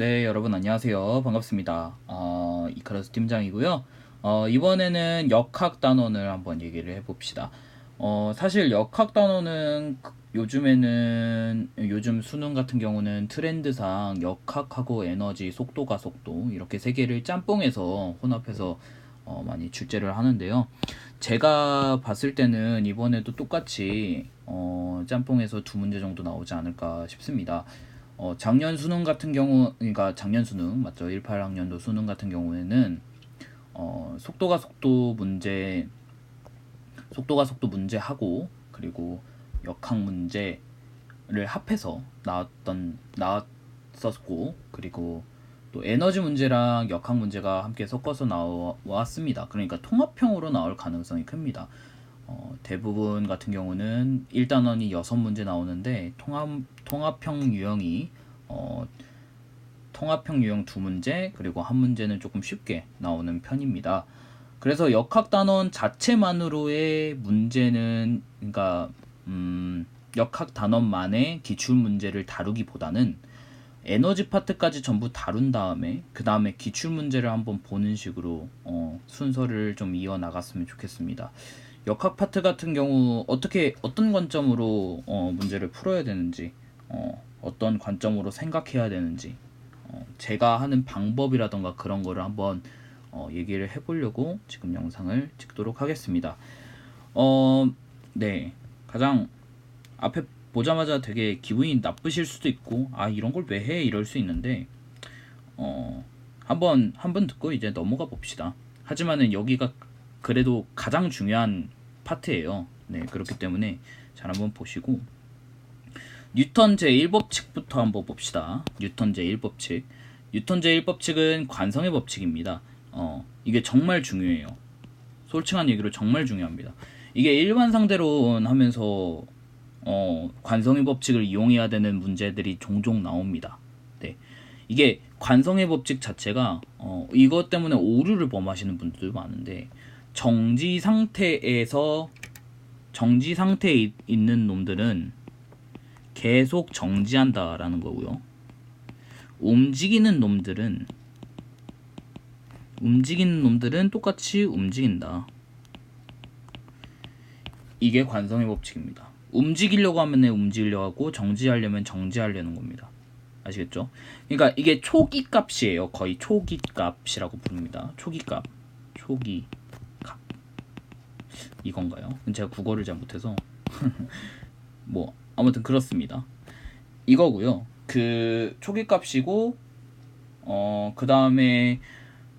네, 여러분 안녕하세요. 반갑습니다. 이카루스 팀장이고요. 이번에는 역학 단원을 한번 얘기를 해봅시다. 사실 역학 단원은 요즘 수능 같은 경우는 트렌드상 역학하고 에너지, 속도가 속도 이렇게 세 개를 짬뽕해서 혼합해서 많이 출제를 하는데요. 제가 봤을 때는 이번에도 똑같이 짬뽕에서 두 문제 정도 나오지 않을까 싶습니다. 작년 수능 같은 경우, 그러니까 작년 수능 맞죠? 18학년도 수능 같은 경우에는 속도가 속도 문제하고 그리고 역학 문제를 합해서 나왔었고, 그리고 또 에너지 문제랑 역학 문제가 함께 섞어서 나왔습니다. 그러니까 통합형으로 나올 가능성이 큽니다. 대부분 같은 경우는 1단원이 6문제 나오는데 통합형 유형이 통합형 유형 2문제, 그리고 한 문제는 조금 쉽게 나오는 편입니다. 그래서 역학단원 자체만으로의 문제는, 그러니까 역학단원만의 기출 문제를 다루기보다는 에너지 파트까지 전부 다룬 다음에 그 다음에 기출 문제를 한번 보는 식으로 순서를 좀 이어 나갔으면 좋겠습니다. 역학 파트 같은 경우 어떤 관점으로 문제를 풀어야 되는지, 어떤 관점으로 생각해야 되는지, 제가 하는 방법이라던가 그런 거를 한번 얘기를 해보려고 지금 영상을 찍도록 하겠습니다. 네, 가장 앞에 보자마자 되게 기분이 나쁘실 수도 있고, 이런 걸 왜 해? 이럴 수 있는데, 한번 듣고 이제 넘어가 봅시다. 하지만은 여기가 그래도 가장 중요한 파트예요. 네, 그렇기 때문에 잘 한번 보시고, 뉴턴 제1법칙부터 한번 봅시다. 뉴턴 제1법칙. 뉴턴 제1법칙은 관성의 법칙입니다. 이게 정말 중요해요. 솔직한 얘기로 정말 중요합니다. 이게 일반 상대론 하면서 관성의 법칙을 이용해야 되는 문제들이 종종 나옵니다. 네. 이게 관성의 법칙 자체가 이것 때문에 오류를 범하시는 분들도 많은데, 정지 상태에 있는 놈들은 계속 정지한다라는 거고요. 움직이는 놈들은 똑같이 움직인다. 이게 관성의 법칙입니다. 움직이려고 하면 움직이려고 하고, 정지하려면 정지하려는 겁니다. 아시겠죠? 그러니까 이게 초기 값이에요. 거의 초기 값이라고 부릅니다. 초기값 이건가요? 제가 국어를 잘 못해서 뭐 아무튼 그렇습니다. 이거고요. 그 초기 값이고, 그 다음에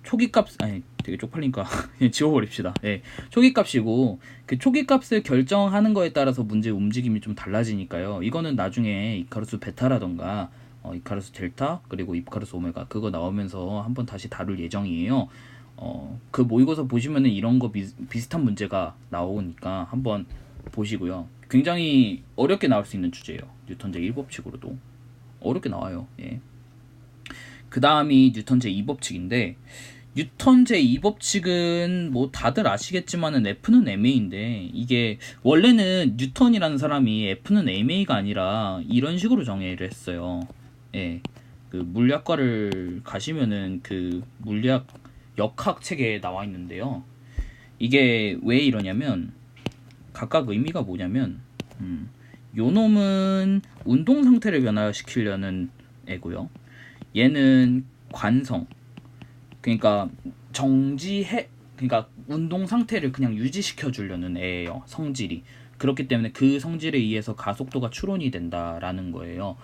되게 쪽팔리니까 그냥 지워버립시다. 예, 초기 값이고, 그 초기 값을 결정하는 거에 따라서 문제 움직임이 좀 달라지니까요. 이거는 나중에 이카루스 베타라던가 이카루스 델타, 그리고 이카루스 오메가 그거 나오면서 한번 다시 다룰 예정이에요. 그 모의고사 보시면은 이런 거 비슷한 문제가 나오니까 한번 보시고요. 굉장히 어렵게 나올 수 있는 주제예요. 뉴턴 제1법칙으로도 어렵게 나와요. 예. 그 다음이 뉴턴 제2법칙인데, 뉴턴 제2법칙은 뭐 다들 아시겠지만은 F는 MA인데, 이게 원래는 뉴턴이라는 사람이 F는 MA가 아니라 이런 식으로 정의를 했어요. 예. 그 물리학과를 가시면은 그 물리학 역학 책에 나와 있는데요. 이게 왜 이러냐면, 각각 의미가 뭐냐면, 요 놈은 운동 상태를 변화시키려는 애고요. 얘는 관성, 그러니까 그러니까 운동 상태를 그냥 유지시켜 주려는 애예요. 성질이. 그렇기 때문에 그 성질에 의해서 가속도가 추론이 된다라는 거예요.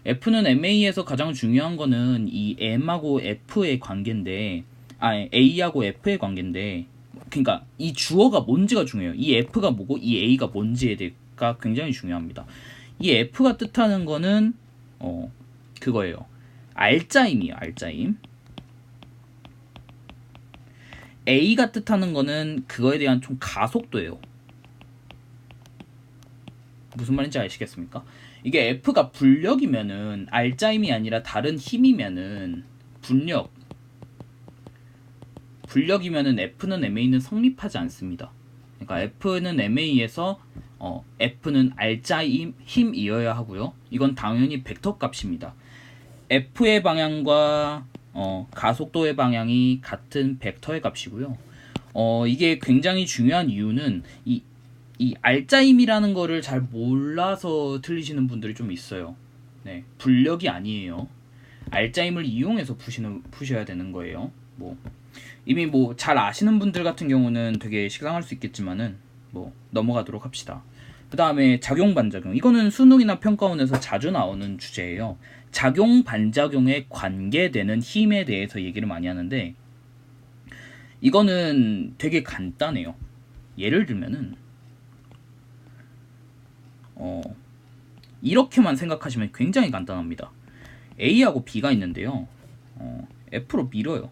F는 MA에서 가장 중요한 거는 이 M하고 F의 관계인데, A하고 F의 관계인데, 그러니까 이 주어가 뭔지가 중요해요. 이 F가 뭐고 이 A가 뭔지에 대해가 굉장히 중요합니다. 이 F가 뜻하는 거는 그거예요. 알짜임이에요. 알짜임. A가 뜻하는 거는 그거에 대한 좀 가속도예요. 무슨 말인지 아시겠습니까? 이게 F가 분력이면은, 알짜임이 아니라 다른 힘이면은 분력이면은 F는 MA는 성립하지 않습니다. 그러니까 F는 MA에서 F는 알짜임 힘이어야 하고요. 이건 당연히 벡터 값입니다. F의 방향과 가속도의 방향이 같은 벡터의 값이고요. 이게 굉장히 중요한 이유는 이 알짜임이라는 거를 잘 몰라서 틀리시는 분들이 좀 있어요. 네, 불력이 아니에요. 알짜임을 이용해서 푸셔야 되는 거예요. 뭐 이미 뭐 잘 아시는 분들 같은 경우는 되게 식상할 수 있겠지만은 뭐 넘어가도록 합시다. 그 다음에 작용 반작용. 이거는 수능이나 평가원에서 자주 나오는 주제예요. 작용 반작용에 관계되는 힘에 대해서 얘기를 많이 하는데 이거는 되게 간단해요. 예를 들면은 이렇게만 생각하시면 굉장히 간단합니다. A하고 B가 있는데요. F로 밀어요.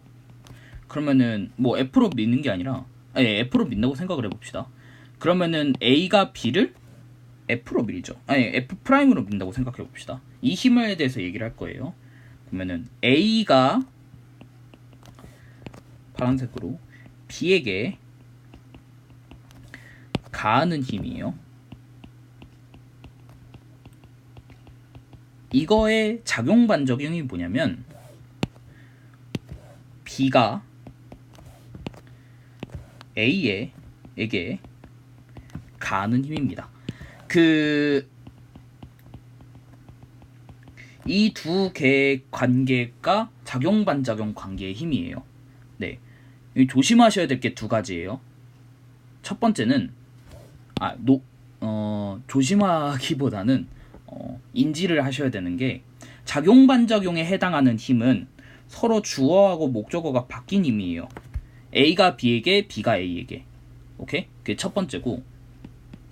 그러면은 뭐 F로 미는 게 아니라 F로 민다고 생각을 해봅시다. 그러면은 A가 B를 F로 밀죠. F 프라임으로 민다고 생각해 봅시다. 이 힘에 대해서 얘기를 할 거예요. 그러면은 A가 파란색으로 B에게 가하는 힘이에요. 이거의 작용 반작용이 뭐냐면 B가 A에게 가하는 힘입니다. 이 두 개의 관계가 작용 반작용 관계의 힘이에요. 네, 조심하셔야 될 게 두 가지예요. 첫 번째는 조심하기보다는 인지를 하셔야 되는 게 작용 반작용에 해당하는 힘은 서로 주어하고 목적어가 바뀐 힘이에요. A가 B에게, B가 A에게. 오케이? 그게 첫 번째고,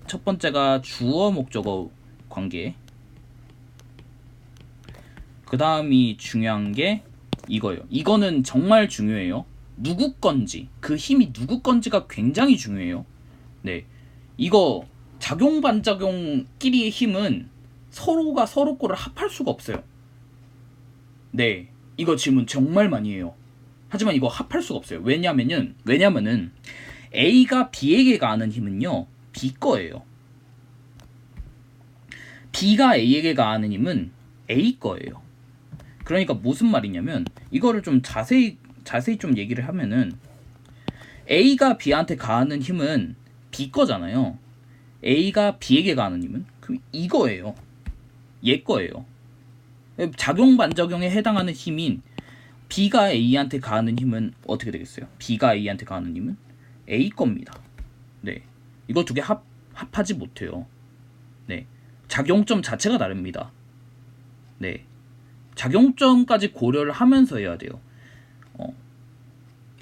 첫 번째가 주어 목적어 관계. 그 다음이 중요한 게 이거예요. 이거는 정말 중요해요. 누구 건지, 그 힘이 누구 건지가 굉장히 중요해요. 네, 이거 작용 반작용끼리의 힘은 서로가 서로 거를 합할 수가 없어요. 네, 이거 질문 정말 많이 해요. 하지만 이거 합할 수가 없어요. 왜냐면은 A가 B에게 가하는 힘은요, B 거예요. B가 A에게 가하는 힘은 A 거예요. 그러니까 무슨 말이냐면 이거를 좀 자세히 좀 얘기를 하면은 A가 B한테 가하는 힘은 B 거잖아요. A가 B에게 가하는 힘은 그럼 이거예요. 얘 거예요. 작용 반작용에 해당하는 힘인 B가 A한테 가하는 힘은 어떻게 되겠어요? B가 A한테 가하는 힘은 A 겁니다. 네, 이거 두 개 합하지 못해요. 네, 작용점 자체가 다릅니다. 네, 작용점까지 고려를 하면서 해야 돼요.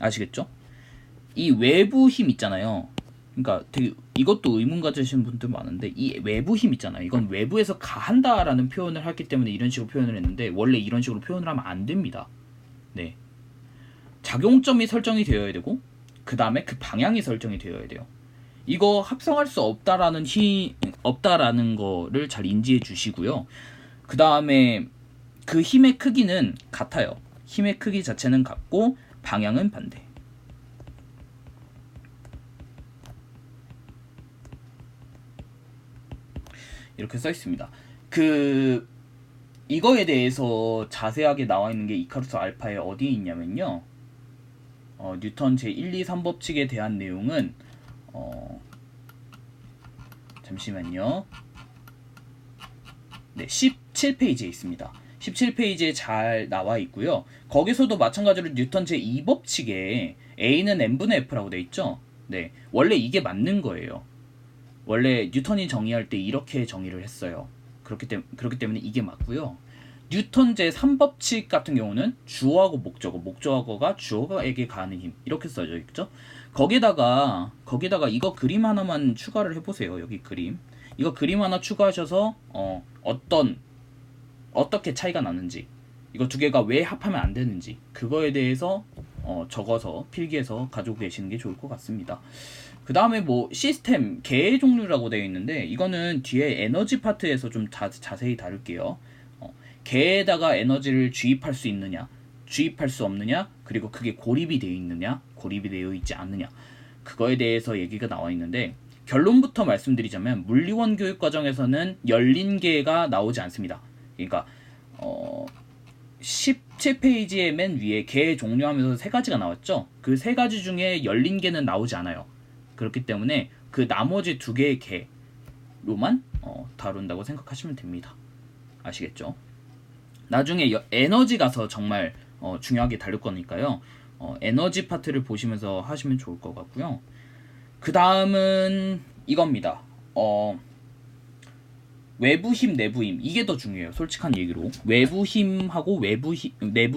아시겠죠? 이 외부 힘 있잖아요. 그러니까 되게 이것도 의문 가지시는 분들 많은데 이 외부 힘 있잖아요. 이건 외부에서 가한다라는 표현을 했기 때문에 이런 식으로 표현을 했는데 원래 이런 식으로 표현을 하면 안 됩니다. 네, 작용점이 설정이 되어야 되고 그 다음에 그 방향이 설정이 되어야 돼요. 이거 합성할 수 없다라는 거를 잘 인지해 주시고요. 그 다음에 그 힘의 크기는 같아요. 힘의 크기 자체는 같고 방향은 반대. 이렇게 써 있습니다. 이거에 대해서 자세하게 나와 있는 게 이카루스 알파에 어디에 있냐면요. 뉴턴 제1, 2, 3법칙에 대한 내용은 잠시만요. 네, 17페이지에 있습니다. 17페이지에 잘 나와 있고요. 거기서도 마찬가지로 뉴턴 제2법칙에 A는 n분의 F라고 돼 있죠. 네, 원래 이게 맞는 거예요. 원래 뉴턴이 정의할 때 이렇게 정의를 했어요. 그렇기 때문에 이게 맞고요. 뉴턴 제3법칙 같은 경우는 주어하고 목적어가 주어에게 가하는 힘 이렇게 써져 있죠. 거기다가 이거 그림 하나만 추가를 해보세요. 여기 그림. 이거 그림 하나 추가하셔서 어떻게 차이가 나는지, 이거 두 개가 왜 합하면 안 되는지 그거에 대해서 적어서 필기해서 가지고 계시는 게 좋을 것 같습니다. 그 다음에 뭐 시스템 개의 종류라고 되어 있는데 이거는 뒤에 에너지 파트에서 좀 자세히 다룰게요. 개에다가 에너지를 주입할 수 있느냐, 주입할 수 없느냐, 그리고 그게 고립이 되어 있느냐, 고립이 되어 있지 않느냐, 그거에 대해서 얘기가 나와 있는데 결론부터 말씀드리자면 물리원 교육 과정에서는 열린 개가 나오지 않습니다. 그러니까 17페이지의 맨 위에 개 종료하면서 세 가지가 나왔죠. 그 세 가지 중에 열린 개는 나오지 않아요. 그렇기 때문에 그 나머지 두 개의 개로만 다룬다고 생각하시면 됩니다. 아시겠죠? 나중에 에너지 가서 정말 중요하게 다룰 거니까요. 에너지 파트를 보시면서 하시면 좋을 것 같고요. 그 다음은 이겁니다. 외부 힘, 내부 힘, 이게 더 중요해요. 솔직한 얘기로 외부 힘하고 내부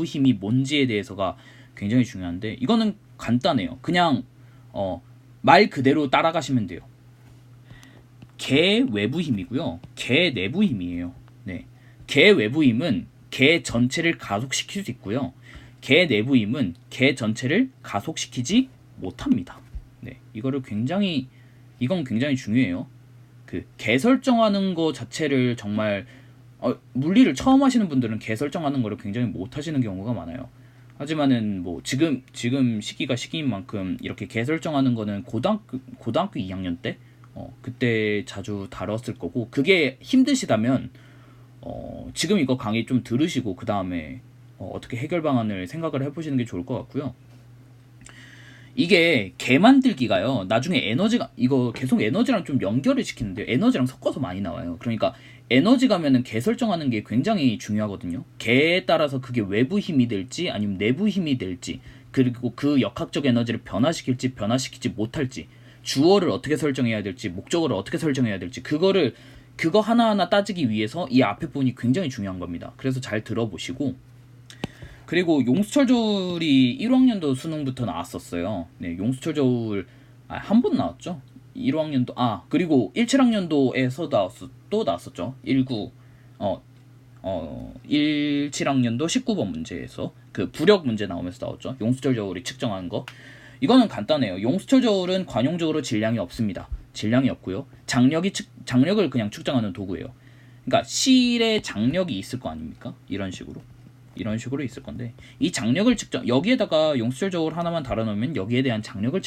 힘이 뭔지에 대해서가 굉장히 중요한데, 이거는 간단해요. 그냥 말 그대로 따라가시면 돼요. 개 외부 힘이고요, 개 내부 힘이에요. 네, 개 외부 힘은 개 전체를 가속시킬 수 있고요, 개 내부 힘은 개 전체를 가속시키지 못합니다. 네, 이건 굉장히 중요해요. 그 개 설정하는 거 자체를 정말 물리를 처음 하시는 분들은 개 설정하는 거를 굉장히 못 하시는 경우가 많아요. 하지만은 뭐 지금 시기가 시기인 만큼 이렇게 개 설정하는 거는 고등학교 2학년 때 그때 자주 다뤘을 거고, 그게 힘드시다면 지금 이거 강의 좀 들으시고 그 다음에 어떻게 해결 방안을 생각을 해보시는 게 좋을 것 같고요. 이게 개 만들기가요, 나중에 에너지가, 이거 계속 에너지랑 좀 연결을 시키는데요, 에너지랑 섞어서 많이 나와요. 그러니까 에너지 가면은 개 설정하는 게 굉장히 중요하거든요. 개에 따라서 그게 외부 힘이 될지 아니면 내부 힘이 될지, 그리고 그 역학적 에너지를 변화시킬지 변화시키지 못할지, 주어를 어떻게 설정해야 될지, 목적어를 어떻게 설정해야 될지, 그거 하나하나 따지기 위해서 이 앞에 부분이 굉장히 중요한 겁니다. 그래서 잘 들어보시고, 그리고 용수철 저울이 1학년도 수능부터 나왔었어요. 네, 용수철 저울 한 번 나왔죠. 1학년도 그리고 17학년도에서 또 나왔었죠. 17학년도 19번 문제에서 그 부력 문제 나오면서 나왔죠. 용수철 저울이 측정하는 거. 이거는 간단해요. 용수철 저울은 관용적으로 질량이 없습니다. 질량이 없고요. 장력을 그냥 측정하는 도구예요. 그러니까 실에 장력이 있을 거 아닙니까? 이런 식으로 있을 건데, 이 장력을 여기에다가 용수철 저울 하나만 달아놓으면 여기에 대한 장력을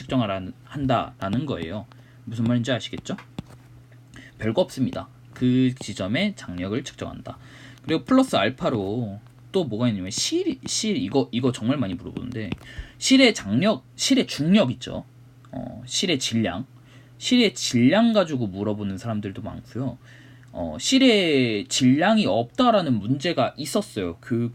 한다라는 거예요. 무슨 말인지 아시겠죠? 별거 없습니다. 그 지점에 장력을 측정한다. 그리고 플러스 알파로 또 뭐가 있냐면 실 이거 정말 많이 물어보는데, 실의 중력 있죠. 실의 질량 가지고 물어보는 사람들도 많고요. 실의 질량이 없다라는 문제가 있었어요. 그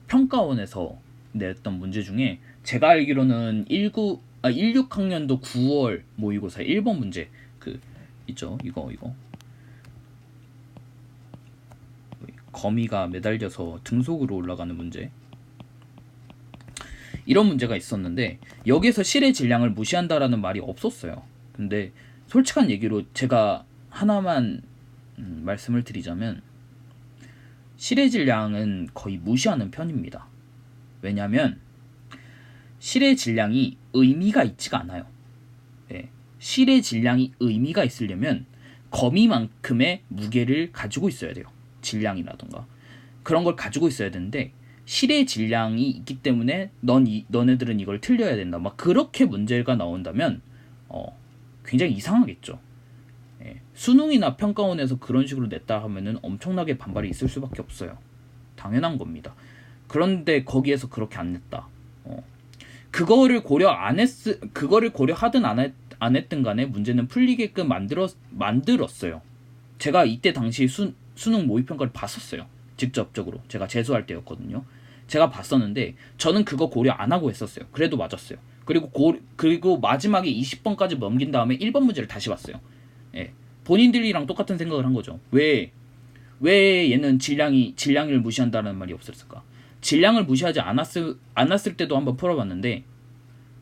평가원에서 냈던 문제 중에 제가 알기로는 16학년도 9월 모의고사 1번 문제 있죠. 이거 거미가 매달려서 등속으로 올라가는 문제, 이런 문제가 있었는데 여기에서 실의 질량을 무시한다라는 말이 없었어요. 근데 솔직한 얘기로 제가 하나만 말씀을 드리자면, 실의 질량은 거의 무시하는 편입니다. 왜냐하면 실의 질량이 의미가 있지가 않아요. 네, 실의 질량이 의미가 있으려면 거미만큼의 무게를 가지고 있어야 돼요. 질량이라던가 그런 걸 가지고 있어야 되는데, 실의 질량이 있기 때문에 너네들은 이걸 틀려야 된다, 막 그렇게 문제가 나온다면 굉장히 이상하겠죠. 수능이나 평가원에서 그런 식으로 냈다 하면은 엄청나게 반발이 있을 수밖에 없어요. 당연한 겁니다. 그런데 거기에서 그렇게 안 냈다. 그거를 고려하든 안 했든 간에 문제는 풀리게끔 만들었어요. 제가 이때 당시 수능 모의평가를 봤었어요. 직접적으로. 제가 재수할 때였거든요. 제가 봤었는데 저는 그거 고려 안 하고 했었어요. 그래도 맞았어요. 그리고 마지막에 20번까지 넘긴 다음에 1번 문제를 다시 봤어요. 예. 본인들이랑 똑같은 생각을 한 거죠. 왜 얘는 질량을 무시한다는 말이 없었을까? 질량을 무시하지 않았을 때도 한번 풀어봤는데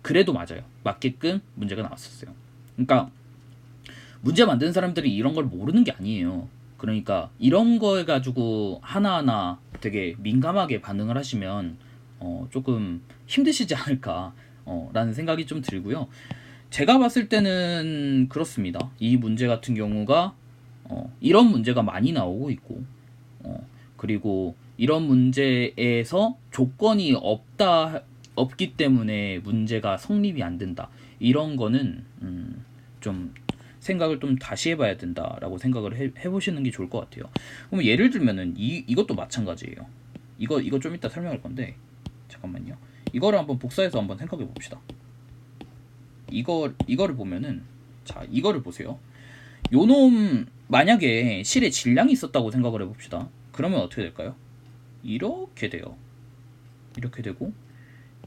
그래도 맞아요. 맞게끔 문제가 나왔었어요. 그러니까 문제 만드는 사람들이 이런 걸 모르는 게 아니에요. 그러니까 이런 거에 가지고 하나하나 되게 민감하게 반응을 하시면 조금 힘드시지 않을까 라는 생각이 좀 들고요. 제가 봤을 때는 그렇습니다. 이 문제 같은 경우가 이런 문제가 많이 나오고 있고, 그리고 이런 문제에서 조건이 없기 때문에 문제가 성립이 안 된다, 이런 거는 좀 생각을 좀 다시 해봐야 된다라고 생각을 해보시는 게 좋을 것 같아요. 그럼 예를 들면은 이것도 마찬가지예요. 이거 좀 이따 설명할 건데 잠깐만요. 이거를 한번 복사해서 한번 생각해 봅시다. 이거를 보면은 자 이거를 보세요. 요놈 만약에 실의 질량이 있었다고 생각을 해봅시다. 그러면 어떻게 될까요? 이렇게 돼요. 이렇게 되고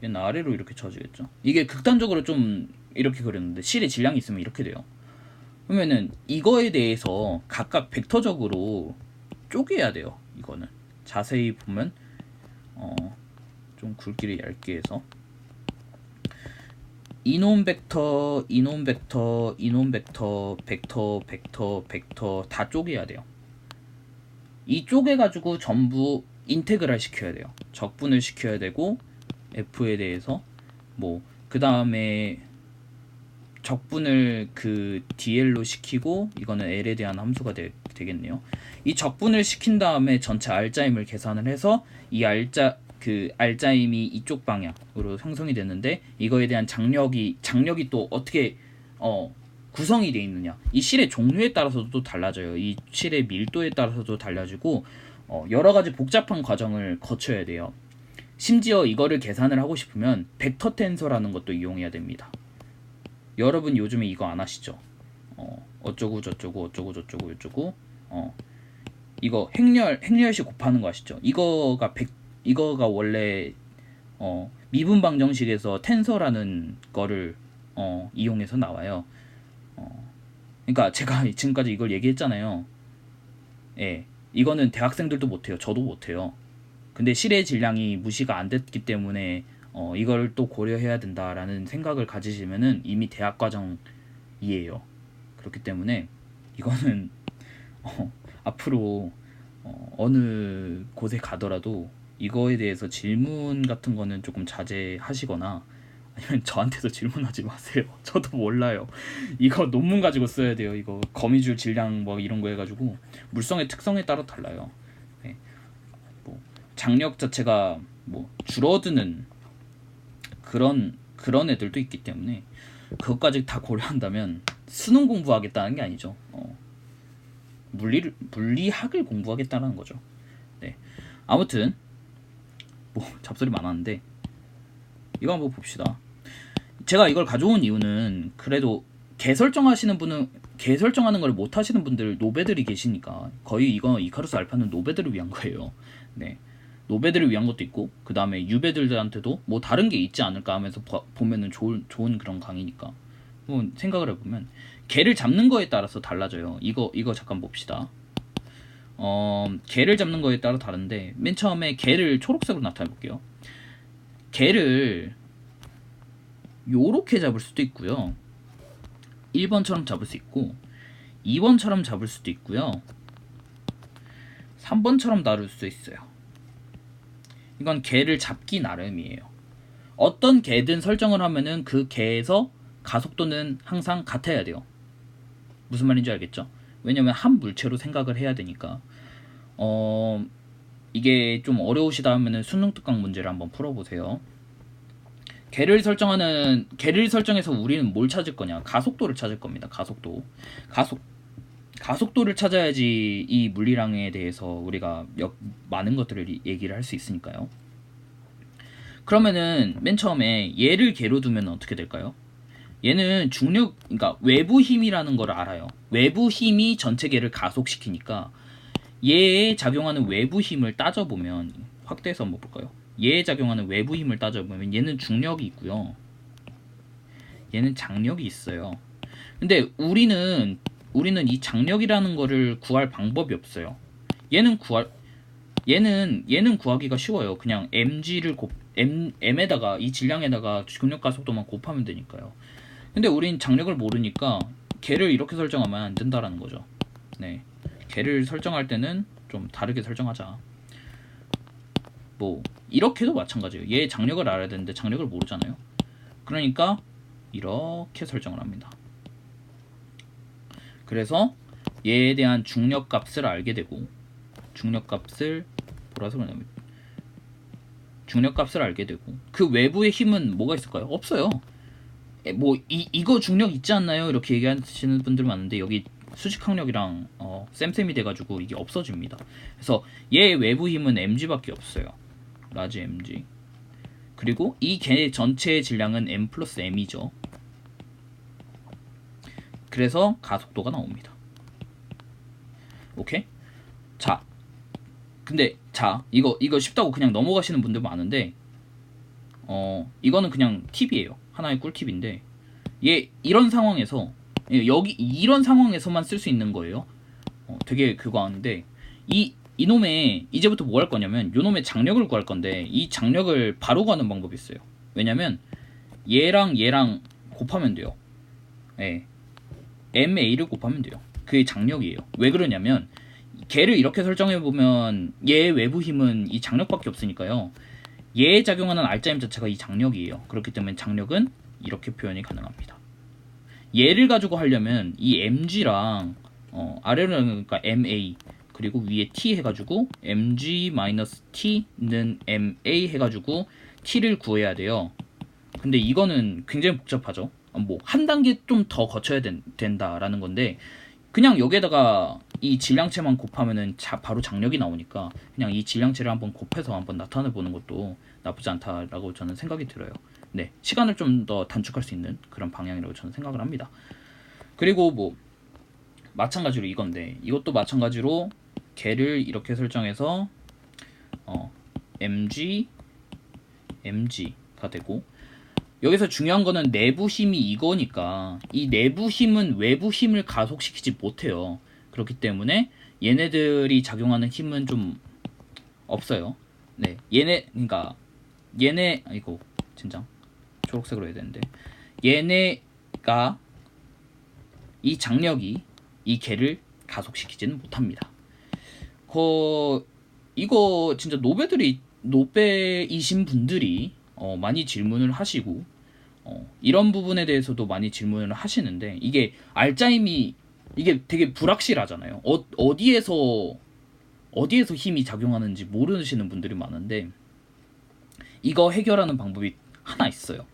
얘는 아래로 이렇게 쳐지겠죠. 이게 극단적으로 좀 이렇게 그렸는데 실의 질량이 있으면 이렇게 돼요. 그러면은 이거에 대해서 각각 벡터적으로 쪼개야 돼요. 이거는 자세히 보면 좀 굵기를 얇게 해서 이놈 벡터, 이놈 벡터, 이놈 벡터, 벡터 다 쪼개야 돼요. 이 쪼개가지고 전부 인테그랄 시켜야 돼요. 적분을 시켜야 되고 f에 대해서 뭐 그 다음에 적분을 그 dl로 시키고 이거는 l에 대한 함수가 되겠네요. 이 적분을 시킨 다음에 전체 알짜임을 계산을 해서 이 알짜임이 이쪽 방향으로 형성이 되는데 이거에 대한 장력이 또 어떻게 구성이 되어 있느냐, 이 실의 종류에 따라서도 달라져요. 이 실의 밀도에 따라서도 달라지고 여러 가지 복잡한 과정을 거쳐야 돼요. 심지어 이거를 계산을 하고 싶으면 벡터 텐서라는 것도 이용해야 됩니다. 여러분 요즘에 이거 안 하시죠? 어쩌고 저쩌고 어쩌고 저쩌고 어쩌고 이거 행렬식 곱하는 거 아시죠? 이거가 원래 미분 방정식에서 텐서라는 거를 이용해서 나와요. 그러니까 제가 지금까지 이걸 얘기했잖아요. 예, 이거는 대학생들도 못해요. 저도 못해요. 근데 실의 질량이 무시가 안 됐기 때문에 이걸 또 고려해야 된다라는 생각을 가지시면은 이미 대학 과정이에요. 그렇기 때문에 이거는 앞으로 어느 곳에 가더라도 이거에 대해서 질문 같은 거는 조금 자제하시거나 아니면 저한테도 질문하지 마세요. 저도 몰라요. 이거 논문 가지고 써야 돼요. 이거 거미줄 질량 뭐 이런 거 해가지고 물성의 특성에 따라 달라요. 네. 뭐 장력 자체가 뭐 줄어드는 그런 애들도 있기 때문에 그것까지 다 고려한다면 수능 공부하겠다는 게 아니죠. 물리학을 공부하겠다는 거죠. 네. 아무튼 뭐 잡소리 많았는데 이거 한번 봅시다. 제가 이걸 가져온 이유는 그래도 개 설정하는 걸 못 하시는 분들 노베들이 계시니까 거의 이거 이카루스 알파는 노베들을 위한 거예요. 네. 노베들을 위한 것도 있고 그 다음에 유베들한테도 뭐 다른 게 있지 않을까 하면서 보면은 좋은 그런 강의니까 뭐 생각을 해보면 개를 잡는 거에 따라서 달라져요. 이거 잠깐 봅시다. 개를 잡는 거에 따라 다른데 맨 처음에 개를 초록색으로 나타내 볼게요. 개를 요렇게 잡을 수도 있고요. 1번처럼 잡을 수 있고 2번처럼 잡을 수도 있고요. 3번처럼 다룰 수도 있어요. 이건 개를 잡기 나름이에요. 어떤 개든 설정을 하면은 그 개에서 가속도는 항상 같아야 돼요. 무슨 말인지 알겠죠? 왜냐면 한 물체로 생각을 해야 되니까. 이게 좀 어려우시다 하면은 수능 특강 문제를 한번 풀어보세요. 개를 설정해서 우리는 뭘 찾을 거냐? 가속도를 찾을 겁니다. 가속도를 찾아야지 이 물리량에 대해서 우리가 많은 것들을 얘기를 할 수 있으니까요. 그러면은 맨 처음에 얘를 개로 두면 어떻게 될까요? 얘는 그러니까 외부 힘이라는 걸 알아요. 외부 힘이 전체 개를 가속시키니까 얘에 작용하는 외부 힘을 따져보면 확대해서 한번 볼까요? 얘에 작용하는 외부 힘을 따져보면 얘는 중력이 있고요. 얘는 장력이 있어요. 근데 우리는 이 장력이라는 거를 구할 방법이 없어요. 얘는 구하기가 쉬워요. 그냥 m에다가 이 질량에다가 중력 가속도만 곱하면 되니까요. 근데 우린 장력을 모르니까 걔를 이렇게 설정하면 안 된다라는 거죠. 네. 걔를 설정할 때는 좀 다르게 설정하자. 뭐 이렇게도 마찬가지예요. 얘 장력을 알아야 되는데 장력을 모르잖아요. 그러니까 이렇게 설정을 합니다. 그래서 얘에 대한 중력 값을 알게 되고 중력 값을 알게 되고 그 외부의 힘은 뭐가 있을까요? 없어요. 뭐 이거 중력 있지 않나요? 이렇게 얘기하시는 분들 많은데 여기 수직항력이랑 쌤이 돼가지고 이게 없어집니다. 그래서 얘 외부 힘은 mg밖에 없어요. 라지 mg. 그리고 이 개 전체의 질량은 m 플러스 m이죠. 그래서 가속도가 나옵니다. 오케이? 자, 근데 자, 이거 쉽다고 그냥 넘어가시는 분들 많은데 이거는 그냥 팁이에요. 하나의 꿀팁인데 얘 이런 상황에서 여기 이런 상황에서만 쓸 수 있는 거예요. 되게 그거 하는데 이놈의 이제부터 뭐 할 거냐면 요놈의 장력을 구할 건데 이 장력을 바로 구하는 방법이 있어요. 왜냐면 얘랑 얘랑 곱하면 돼요. 예. MA를 곱하면 돼요. 그게 장력이에요. 왜 그러냐면 걔를 이렇게 설정해 보면 얘 외부 힘은 이 장력밖에 없으니까요. 얘에 작용하는 R자임 자체가 이 장력이에요. 그렇기 때문에 장력은 이렇게 표현이 가능합니다. 얘를 가지고 하려면 이 mg랑 아래로 그러니까 ma 그리고 위에 t 해가지고 mg-t는 ma 해가지고 t를 구해야 돼요. 근데 이거는 굉장히 복잡하죠. 뭐 한 단계 좀 더 거쳐야 된다라는 건데 그냥 여기에다가 이 질량체만 곱하면은 바로 장력이 나오니까 그냥 이 질량체를 한번 곱해서 한번 나타내 보는 것도 나쁘지 않다라고 저는 생각이 들어요. 네, 시간을 좀 더 단축할 수 있는 그런 방향이라고 저는 생각을 합니다. 그리고 뭐 마찬가지로 이건데 이것도 마찬가지로 걔를 이렇게 설정해서 mg가 되고 여기서 중요한 거는 내부 힘이 이거니까 이 내부 힘은 외부 힘을 가속시키지 못해요. 그렇기 때문에 얘네들이 작용하는 힘은 좀 없어요. 네, 그러니까 얘네 이거 진짜 초록색으로 해야 되는데 얘네가 이 장력이 이 개를 가속시키지는 못합니다. 이거 진짜 노베이신 분들이 많이 질문을 하시고 이런 부분에 대해서도 많이 질문을 하시는데 이게 R자임이 이게 되게 불확실하잖아요. 어디에서 힘이 작용하는지 모르시는 분들이 많은데 이거 해결하는 방법이 하나 있어요.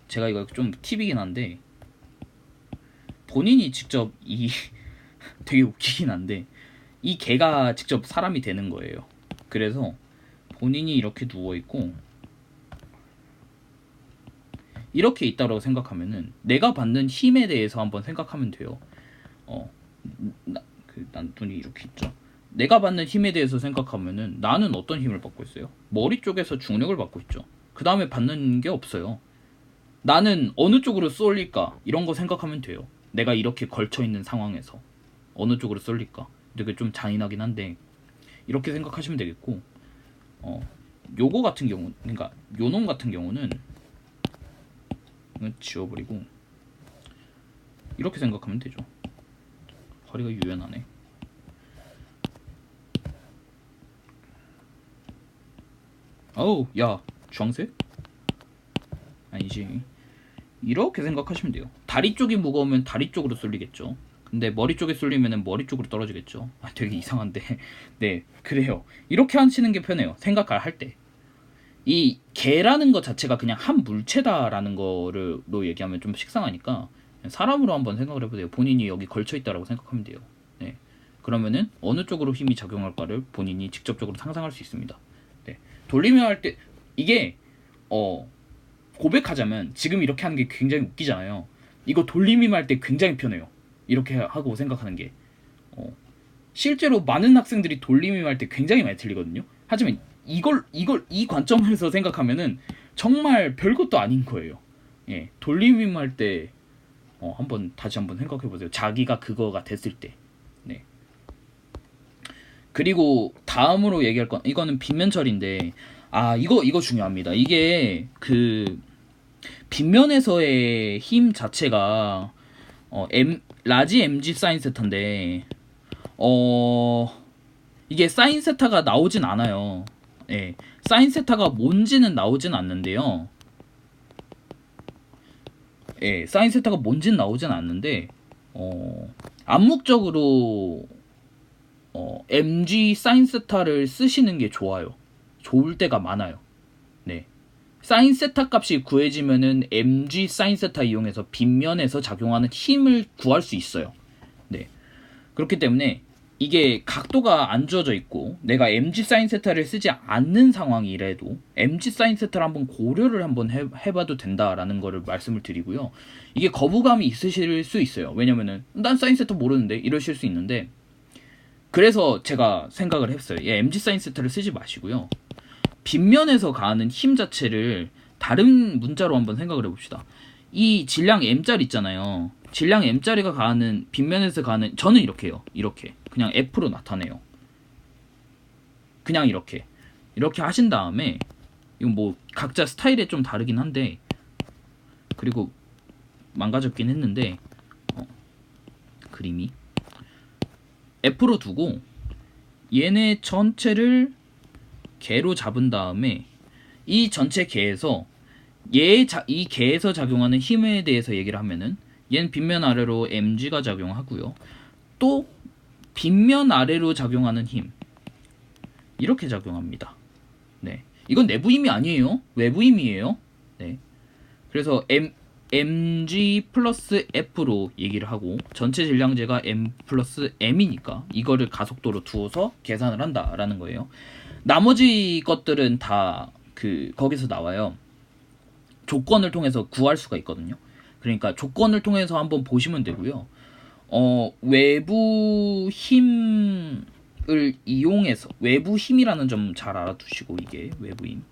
제가 이거 좀 팁이긴 한데 본인이 직접 되게 웃기긴 한데 이 개가 직접 사람이 되는 거예요. 그래서 본인이 이렇게 누워 있고 이렇게 있다고 생각하면은 내가 받는 힘에 대해서 한번 생각하면 돼요. 난 눈이 이렇게 있죠. 내가 받는 힘에 대해서 생각하면은 나는 어떤 힘을 받고 있어요? 머리 쪽에서 중력을 받고 있죠. 그 다음에 받는 게 없어요. 나는 어느 쪽으로 쏠릴까? 이런 거 생각하면 돼요. 내가 이렇게 걸쳐 있는 상황에서 어느 쪽으로 쏠릴까? 되게 좀 잔인하긴 한데 이렇게 생각하시면 되겠고, 요거 같은 경우, 그러니까 요놈 같은 경우는 지워버리고 이렇게 생각하면 되죠. 허리가 유연하네. 어우, 야, 주황색? 아니지. 이렇게 생각하시면 돼요. 다리 쪽이 무거우면 다리 쪽으로 쏠리겠죠. 근데 머리 쪽에 쏠리면 머리 쪽으로 떨어지겠죠. 되게 이상한데. 네, 그래요. 이렇게 하시는 게 편해요. 생각할 때. 이 개라는 것 자체가 그냥 한 물체다라는 거로 얘기하면 좀 식상하니까 사람으로 한번 생각을 해보세요. 본인이 여기 걸쳐 있다라고 생각하면 돼요. 네. 그러면은 어느 쪽으로 힘이 작용할까를 본인이 직접적으로 상상할 수 있습니다. 네. 돌리며 할 때 이게 고백하자면 지금 이렇게 하는 게 굉장히 웃기잖아요. 이거 돌림임 할 때 굉장히 편해요. 이렇게 하고 생각하는 게 실제로 많은 학생들이 돌림임 할 때 굉장히 많이 틀리거든요. 하지만 이 관점에서 생각하면은 정말 별것도 아닌 거예요. 예, 돌림임 할 때 다시 한번 생각해 보세요. 자기가 그거가 됐을 때. 네. 그리고 다음으로 얘기할 건 이거는 빗면 처리인데 이거 중요합니다. 이게 그 빗면에서의 힘 자체가 라지 mg 사인 세타인데 이게 사인 세타가 나오진 않아요. 예, 사인 세타가 뭔지는 나오진 않는데요. 예, 사인 세타가 뭔지는 나오진 않는데 암묵적으로 mg 사인 세타를 쓰시는 게 좋아요. 좋을 때가 많아요. 네. 사인 세타 값이 구해지면은 mg 사인 세타 이용해서 빗면에서 작용하는 힘을 구할 수 있어요. 네. 그렇기 때문에 이게 각도가 안 주어져 있고 내가 MG 사인 세타를 쓰지 않는 상황이라도 MG 사인 세타를 한번 고려를 한번 해봐도 된다라는 거를 말씀을 드리고요. 이게 거부감이 있으실 수 있어요. 왜냐면은 난 사인 세타 모르는데 이러실 수 있는데, 그래서 제가 생각을 했어요. MG 사인 세타를 쓰지 마시고요. 빗면에서 가하는 힘 자체를 다른 문자로 한번 생각을 해봅시다. 이 질량 M자리 있잖아요. 질량 M자리가 가하는, 빗면에서 가하는, 저는 이렇게 해요. 이렇게 그냥 F로 나타내요. 그냥 이렇게 하신 다음에, 이건 뭐 각자 스타일에 좀 다르긴 한데, 그리고 망가졌긴 했는데 그림이 F로 두고 얘네 전체를 개로 잡은 다음에 이 전체 개에서 이 개에서 작용하는 힘에 대해서 얘기를 하면은, 얘는 빗면 아래로 mg가 작용하고요. 또 빗면 아래로 작용하는 힘, 이렇게 작용합니다. 네, 이건 내부 힘이 아니에요. 외부 힘이에요. 네, 그래서 mg 플러스 f로 얘기를 하고, 전체 질량제가 m 플러스 m이니까 이거를 가속도로 두어서 계산을 한다라는 거예요. 나머지 것들은 다 거기서 나와요. 조건을 통해서 구할 수가 있거든요. 그러니까 조건을 통해서 한번 보시면 되고요. 외부 힘을 이용해서, 외부 힘이라는 점 잘 알아두시고, 이게 외부 힘.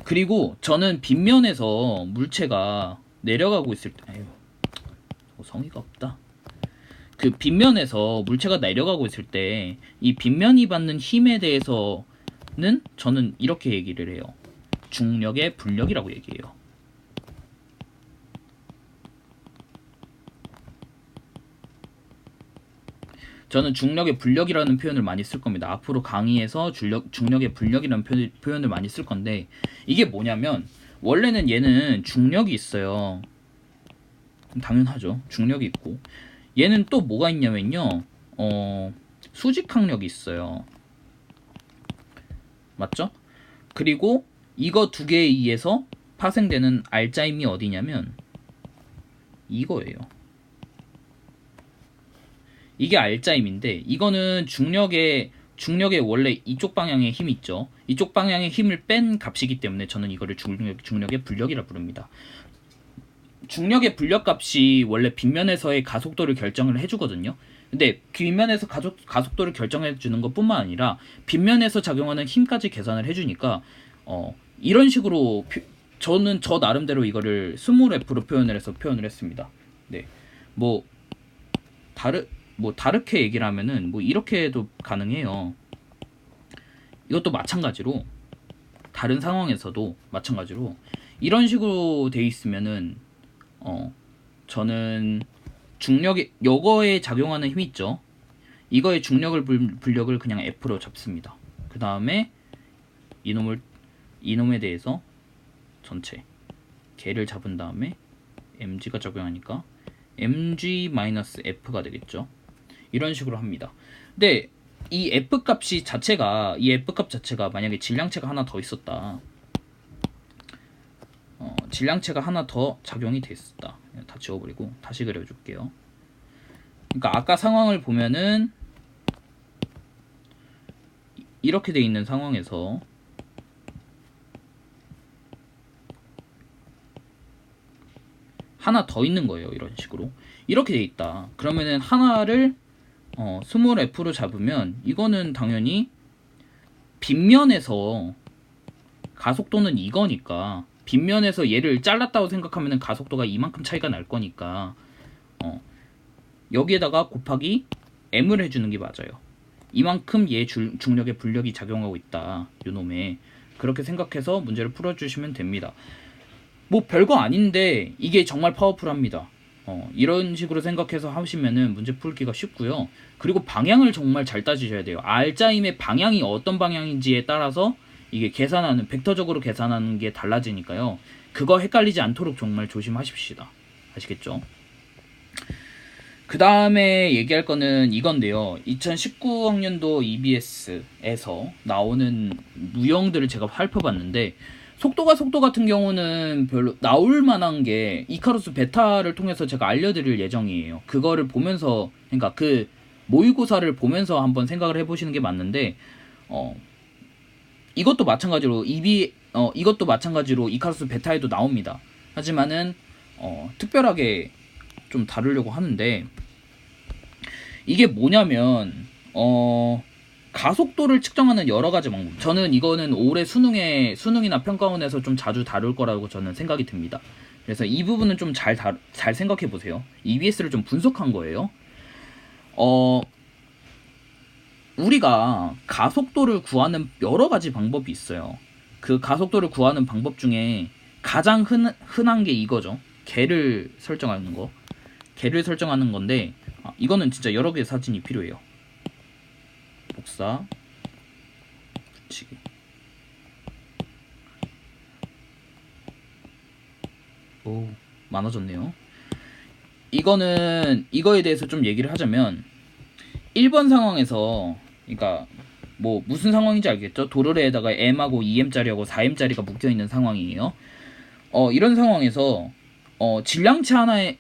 그리고 저는 빗면에서 물체가 내려가고 있을 때, 아유, 성의가 없다. 그 빗면에서 물체가 내려가고 있을 때 이 빗면이 받는 힘에 대해서는 저는 이렇게 얘기를 해요. 중력의 불력이라고 얘기해요. 저는 중력의 불력이라는 표현을 많이 쓸 겁니다. 앞으로 강의에서 중력의 불력이라는 표현을 많이 쓸 건데, 이게 뭐냐면, 원래는 얘는 중력이 있어요. 당연하죠. 중력이 있고, 얘는 또 뭐가 있냐면요, 수직항력이 있어요. 맞죠? 그리고 이거 두 개에 의해서 파생되는 알짜임이 어디냐면 이거예요. 이게 알짜임인데, 이거는 중력의 원래 이쪽 방향의 힘 있죠. 이쪽 방향의 힘을 뺀 값이기 때문에 저는 이거를 중력의 불력이라 부릅니다. 중력의 불력 값이 원래 빗면에서의 가속도를 결정을 해주거든요. 근데 빗면에서 가속도를 결정해 주는 것 뿐만 아니라 빗면에서 작용하는 힘까지 계산을 해주니까, 이런 식으로 저는 저 나름대로 이거를 스몰 f로 표현을 했습니다. 네, 다르게 얘기를 하면은 이렇게 해도 가능해요. 이것도 마찬가지로, 다른 상황에서도 마찬가지로 이런 식으로 돼 있으면은, 저는 요거에 작용하는 힘 있죠. 이거의 중력을 불력을 그냥 F로 잡습니다. 그 다음에 이놈에 대해서 전체 개를 잡은 다음에 mg가 작용하니까 mg-f가 되겠죠. 이런 식으로 합니다. 근데 이 F값 자체가 만약에 질량체가 하나 더 있었다. 질량체가 하나 더 작용이 됐었다. 다 지워버리고 다시 그려줄게요. 그러니까 아까 상황을 보면은 이렇게 돼 있는 상황에서 하나 더 있는 거예요. 이런 식으로 이렇게 돼 있다. 그러면은 하나를 스몰 f로 잡으면, 이거는 당연히 빗면에서 가속도는 이거니까, 빗면에서 얘를 잘랐다고 생각하면 가속도가 이만큼 차이가 날 거니까, 여기에다가 곱하기 m을 해주는 게 맞아요. 이만큼 얘 중력의 불력이 작용하고 있다, 요놈에. 그렇게 생각해서 문제를 풀어주시면 됩니다. 별거 아닌데 이게 정말 파워풀합니다. 이런 식으로 생각해서 하시면은 문제 풀기가 쉽고요. 그리고 방향을 정말 잘 따지셔야 돼요. 알짜임의 방향이 어떤 방향인지에 따라서 이게 벡터적으로 계산하는 게 달라지니까요. 그거 헷갈리지 않도록 정말 조심하십시다. 아시겠죠? 그 다음에 얘기할 거는 이건데요. 2019학년도 EBS에서 나오는 유형들을 제가 살펴봤는데, 속도 같은 경우는 별로 나올 만한 게 이카루스 베타를 통해서 제가 알려드릴 예정이에요. 그거를 보면서, 그러니까 모의고사를 보면서 한번 생각을 해보시는 게 맞는데 이것도 마찬가지로 이것도 마찬가지로 이카루스 베타에도 나옵니다. 하지만은 특별하게 좀 다루려고 하는데 이게 뭐냐면 가속도를 측정하는 여러 가지 방법. 저는 이거는 올해 수능이나 평가원에서 좀 자주 다룰 거라고 저는 생각이 듭니다. 그래서 이 부분은 좀 잘 생각해 보세요. EBS를 좀 분석한 거예요. 우리가 가속도를 구하는 여러 가지 방법이 있어요. 그 가속도를 구하는 방법 중에 가장 흔한 게 이거죠. 개를 설정하는 거. 개를 설정하는 건데 이거는 진짜 여러 개의 사진이 필요해요. 복사, 붙이기. 오, 많아졌네요. 이거에 대해서 좀 얘기를 하자면 1번 상황에서 그러니까 뭐 무슨 상황인지 알겠죠? 도르래에다가 M하고 2M짜리하고 4M짜리가 묶여있는 상황이에요. 이런 상황에서 질량체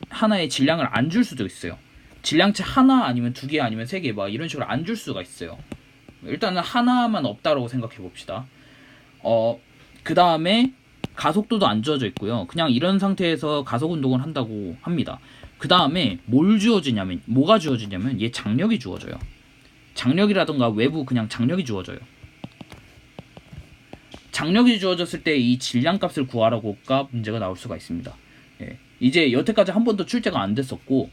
하나의 질량을 안 줄 수도 있어요. 질량체 하나 아니면 2개 아니면 3개 막 이런 식으로 안 줄 수가 있어요. 일단은 하나만 없다라고 생각해 봅시다. 그 다음에 가속도도 안 주어져 있고요. 그냥 이런 상태에서 가속 운동을 한다고 합니다. 그 다음에 뭐가 주어지냐면 얘 장력이 주어져요. 장력이라던가 외부 그냥 장력이 주어져요. 장력이 주어졌을 때 이 질량값을 구하라고가 문제가 나올 수가 있습니다. 예. 이제 여태까지 한 번도 출제가 안 됐었고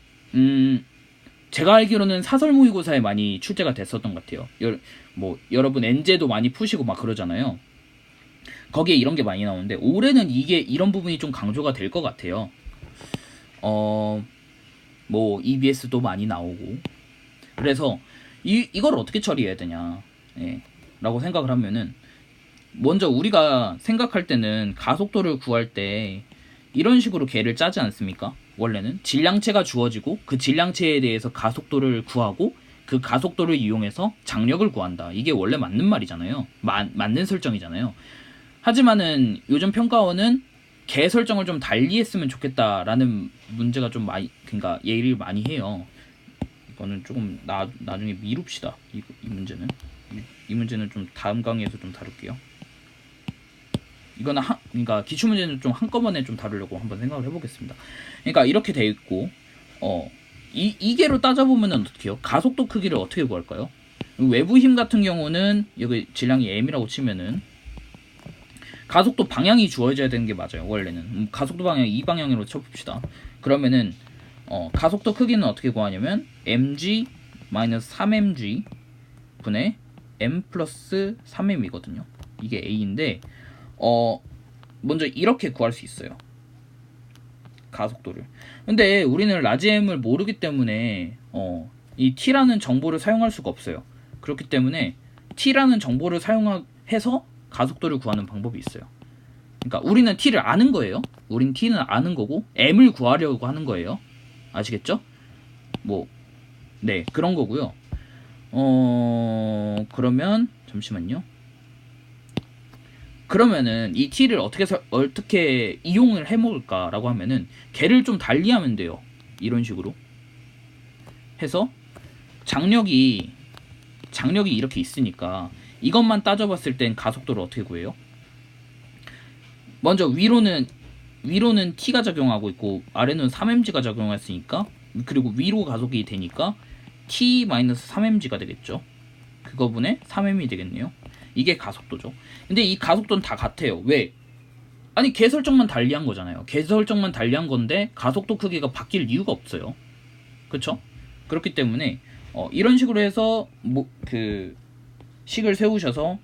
제가 알기로는 사설 모의고사에 많이 출제가 됐었던 것 같아요. 여러분 엔제도 많이 푸시고 막 그러잖아요. 거기에 이런 게 많이 나오는데 올해는 이런 부분이 좀 강조가 될 것 같아요. 뭐 EBS도 많이 나오고 그래서 이걸 어떻게 처리해야 되냐 라고 생각을 하면은 먼저 우리가 생각할 때는 가속도를 구할 때 이런 식으로 개를 짜지 않습니까? 원래는 질량체가 주어지고 그 질량체에 대해서 가속도를 구하고 그 가속도를 이용해서 장력을 구한다. 이게 원래 맞는 말이잖아요. 맞는 설정이잖아요. 하지만은 요즘 평가원은 개 설정을 좀 달리 했으면 좋겠다라는 문제가 좀 그러니까 얘기를 많이 해요. 이거는 조금 나중에 미룹시다. 이 문제는 이 문제는 좀 다음 강의에서 좀 다룰게요. 이거는 그러니까 기출 문제는 좀 한꺼번에 좀 다루려고 한번 생각을 해보겠습니다. 그러니까 이렇게 돼 있고 이계로 따져보면은 어떻게 해요? 가속도 크기를 어떻게 구할까요? 외부 힘 같은 경우는 여기 질량이 m이라고 치면은 가속도 방향이 주어져야 되는 게 맞아요. 원래는 가속도 방향 이 방향으로 쳐봅시다. 그러면은 가속도 크기는 어떻게 구하냐면 mg 3mg 분의 m 플러스 3m이거든요. 이게 a인데 먼저 이렇게 구할 수 있어요. 가속도를. 근데 우리는 라지 m을 모르기 때문에 이 t라는 정보를 사용할 수가 없어요. 그렇기 때문에 t라는 정보를 사용해서 가속도를 구하는 방법이 있어요. 그러니까 우리는 t를 아는 거예요. 우린 t는 아는 거고 m을 구하려고 하는 거예요. 아시겠죠? 네, 그런 거고요. 그러면 잠시만요. 그러면은 이 t를 어떻게 이용을 해먹을까라고 하면은 걔를 좀 달리하면 돼요. 이런 식으로 해서 장력이 이렇게 있으니까 이것만 따져봤을 땐 가속도를 어떻게 구해요? 먼저 위로는 t가 작용하고 있고 아래는 3mg가 작용했으니까 그리고 위로 가속이 되니까 t-3mg가 되겠죠. 그거분의 3m이 되겠네요. 이게 가속도죠. 근데 이 가속도는 다 같아요. 왜? 아니 개 설정만 달리한 거잖아요. 개 설정만 달리한 건데 가속도 크기가 바뀔 이유가 없어요. 그쵸? 그렇기 때문에 이런 식으로 해서 그 식을 세우셔서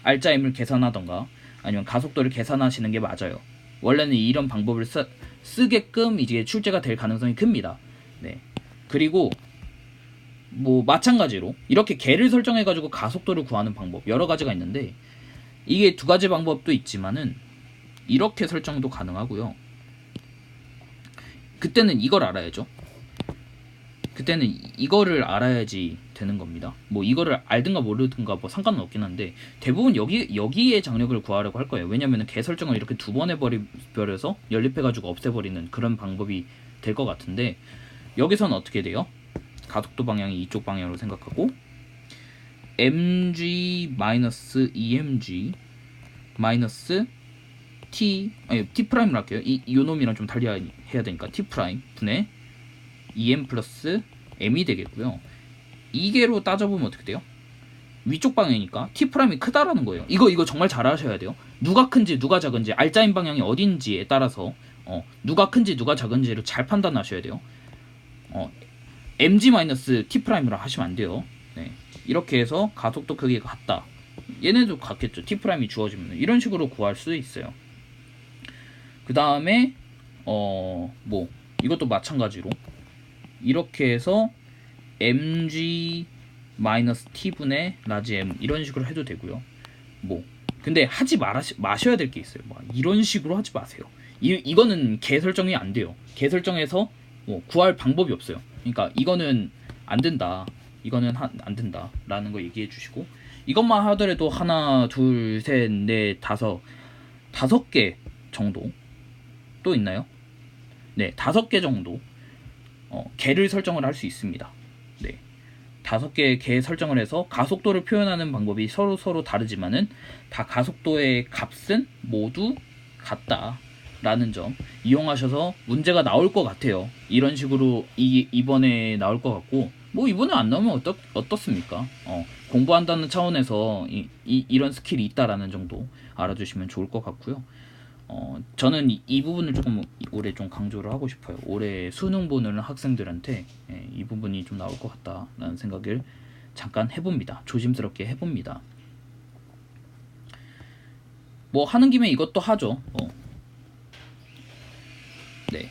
알짜 m을 계산하던가 아니면 가속도를 계산하시는 게 맞아요. 원래는 이런 방법을 쓰게끔 이제 출제가 될 가능성이 큽니다. 네. 그리고 마찬가지로 이렇게 개를 설정해가지고 가속도를 구하는 방법 여러 가지가 있는데 이게 두 가지 방법도 있지만은 이렇게 설정도 가능하고요. 그때는 이걸 알아야죠. 그때는 이거를 알아야지 되는 겁니다. 이거를 알든가 모르든가 상관은 없긴 한데 대부분 여기에 장력을 구하려고 할 거예요. 왜냐면은 개 설정을 이렇게 두 번 해버려서 연립해가지고 없애버리는 그런 방법이 될 것 같은데 여기서는 어떻게 돼요? 가속도 방향이 이쪽 방향으로 생각하고 mg-emg 마이너스 t 프라임을 할게요. 요 놈이랑 좀 달리 해야 되니까 t 프라임 분의 em 플러스 m이 되겠고요. 이게로 따져보면 어떻게 돼요? 위쪽 방향이니까 t 프라임이 크다라는 거예요. 이거 정말 잘 아셔야 돼요. 누가 큰지 누가 작은지 알짜인 방향이 어딘지에 따라서 누가 큰지 누가 작은지를 잘 판단하셔야 돼요. mg-t 프라임으로 하시면 안 돼요. 네. 이렇게 해서 가속도 크기가 같다. 얘네도 같겠죠. t 프라임이 주어지면 이런 식으로 구할 수 있어요. 그 다음에 뭐 이것도 마찬가지로 이렇게 해서 mg t 분의 라지 m 이런 식으로 해도 되고요. 뭐 근데 하지 마셔야 될 게 있어요. 뭐 이런 식으로 하지 마세요. 이거는 개 설정이 안 돼요. 개 설정에서 구할 방법이 없어요. 그러니까 이거는 안 된다. 이거는 안 된다라는 거 얘기해 주시고, 이것만 하더라도 하나, 둘, 셋, 넷, 다섯 개 정도 또 있나요? 네, 5개 정도 개를 설정을 할 수 있습니다. 네, 5개의 개 설정을 해서 가속도를 표현하는 방법이 서로 다르지만은 다 가속도의 값은 모두 같다라는 점 이용하셔서 문제가 나올 것 같아요. 이런 식으로 이번에 나올 것 같고, 뭐 이번에 안 나오면 어떻습니까? 공부한다는 차원에서 이런 스킬이 있다라는 정도 알아주시면 좋을 것 같고요. 저는 이 부분을 조금 올해 좀 강조를 하고 싶어요. 올해 수능 보는 학생들한테 이 부분이 좀 나올 것 같다라는 생각을 잠깐 해봅니다. 조심스럽게 해봅니다. 뭐 하는 김에 이것도 하죠. 네.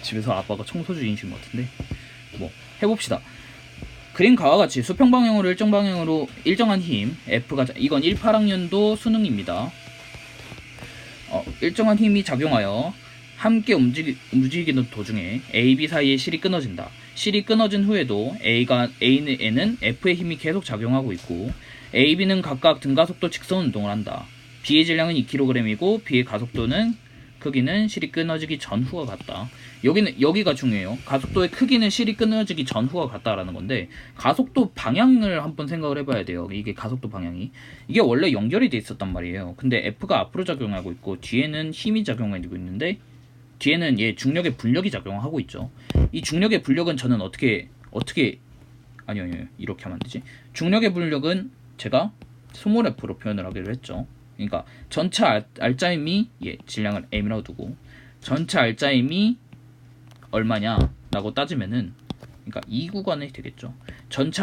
집에서 아빠가 청소 중이신 것 같은데 뭐 해봅시다. 그림과와 같이 수평 방향으로 일정한 힘 F가, 이건 18학년도 수능입니다. 일정한 힘이 작용하여 함께 움직이는 도중에 A, B 사이에 실이 끊어진다. 실이 끊어진 후에도 A는 F의 힘이 계속 작용하고 있고 A, B는 각각 등가속도 직선 운동을 한다. B의 질량은 2kg이고 B의 가속도는 크기는 실이 끊어지기 전후와 같다. 여기가 중요해요. 가속도의 크기는 실이 끊어지기 전후와 같다라는 건데, 가속도 방향을 한번 생각을 해봐야 돼요. 이게 가속도 방향이 이게 원래 연결이 돼 있었단 말이에요. 근데 F가 앞으로 작용하고 있고 뒤에는 힘이 작용하고 있는데, 뒤에는 중력의 분력이 작용하고 있죠. 이 중력의 분력은 저는 어떻게 아니요 이렇게 하면 안 되지. 중력의 분력은 제가 스몰 F로 표현을 하기로 했죠. 그러니까 전체 알짜임이 질량을 m이라고 두고 전체 알짜임이 얼마냐라고 따지면은, 그러니까 이 구간이 되겠죠. 전체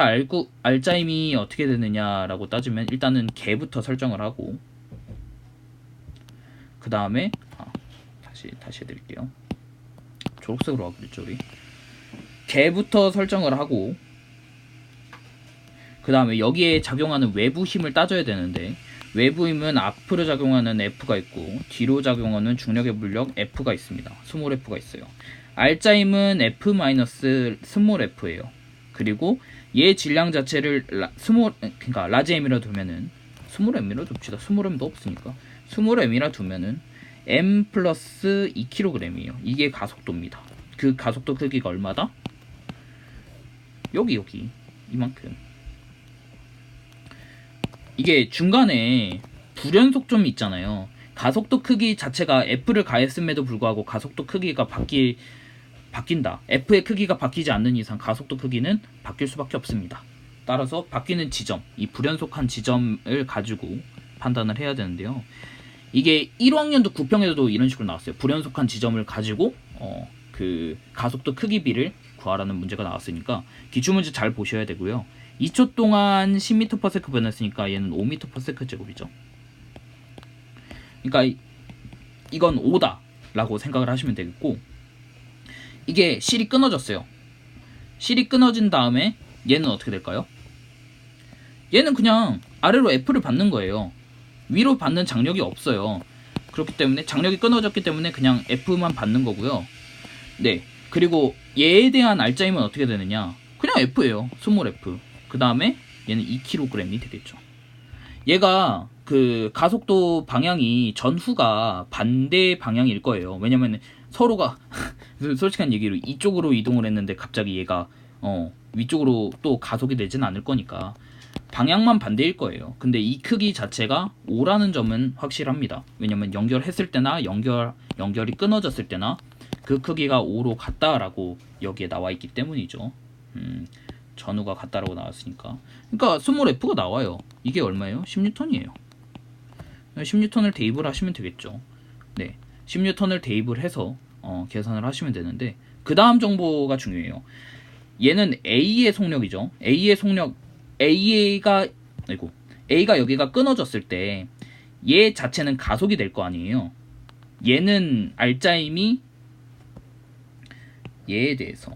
알짜임이 어떻게 되느냐라고 따지면 일단은 개부터 설정을 하고, 그 다음에 다시 해드릴게요. 초록색으로 하기로 우리 개부터 설정을 하고, 그 다음에 여기에 작용하는 외부 힘을 따져야 되는데, 외부 힘은 앞으로 작용하는 F가 있고 뒤로 작용하는 중력의 물력 F가 있습니다. 스몰 F가 있어요. 알짜 힘은 F 마이너스 스몰 F예요. 그리고 얘 질량 자체를 그러니까 라지 M이라 두면은, 스몰 M이라 둡시다. 스몰 M도 없으니까 스몰 M이라 두면은 M 플러스 2kg이에요. 이게 가속도입니다. 그 가속도 크기가 얼마다? 여기 이만큼. 이게 중간에 불연속점이 있잖아요. 가속도 크기 자체가 F를 가했음에도 불구하고 가속도 크기가 바뀐다. F의 크기가 바뀌지 않는 이상 가속도 크기는 바뀔 수밖에 없습니다. 따라서 바뀌는 지점, 이 불연속한 지점을 가지고 판단을 해야 되는데요. 이게 1학년도 9평에도 이런 식으로 나왔어요. 불연속한 지점을 가지고 그 가속도 크기 비를 구하라는 문제가 나왔으니까 기출문제 잘 보셔야 되고요. 2초 동안 10m/s 변했으니까 얘는 5m/s 제곱이죠. 그러니까 이건 5다 라고 생각을 하시면 되겠고, 이게 실이 끊어졌어요. 실이 끊어진 다음에 얘는 어떻게 될까요? 얘는 그냥 아래로 F를 받는 거예요. 위로 받는 장력이 없어요. 그렇기 때문에 장력이 끊어졌기 때문에 그냥 F만 받는 거고요. 네, 그리고 얘에 대한 알짜임은 어떻게 되느냐, 그냥 F예요. 스몰 F. 그 다음에 얘는 2kg이 되겠죠. 얘가 그 가속도 방향이 전후가 반대 방향일 거예요. 왜냐면 서로가 솔직한 얘기로 이쪽으로 이동을 했는데 갑자기 얘가 위쪽으로 또 가속이 되진 않을 거니까 방향만 반대일 거예요. 근데 이 크기 자체가 5라는 점은 확실합니다. 왜냐면 연결했을 때나 연결이 끊어졌을 때나 그 크기가 5로 같다라고 여기에 나와 있기 때문이죠. 전후가 같다라고 나왔으니까. 그러니까 스몰 F가 나와요. 이게 얼마예요? 10N이에요. 10N을 대입을 하시면 되겠죠. 네, 10N을 대입을 해서 계산을 하시면 되는데 그 다음 정보가 중요해요. 얘는 A의 속력이죠. A의 속력 A가 여기가 끊어졌을 때 얘 자체는 가속이 될 거 아니에요. 얘는 알짜임이 얘에 대해서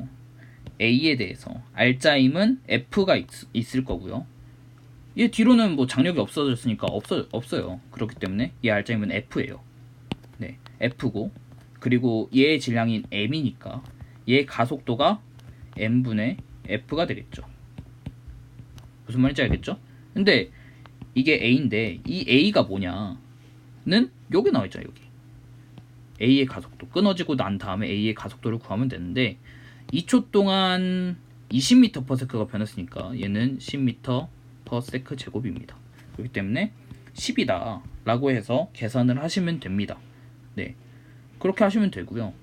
A에 대해서 알짜임은 F가 있을 거고요. 얘 뒤로는 뭐 장력이 없어졌으니까 없어요. 그렇기 때문에 얘 알짜임은 F예요. 네, F고 그리고 얘의 질량인 m이니까 얘 가속도가 m분의 F가 되겠죠. 무슨 말인지 알겠죠? 근데 이게 A인데 이 A가 뭐냐는 여기 나와있죠. 여기 A의 가속도 끊어지고 난 다음에 A의 가속도를 구하면 되는데 2초 동안 20m/s가 변했으니까 얘는 10m/s 제곱입니다. 그렇기 때문에 10이다 라고 해서 계산을 하시면 됩니다. 네, 그렇게 하시면 되고요.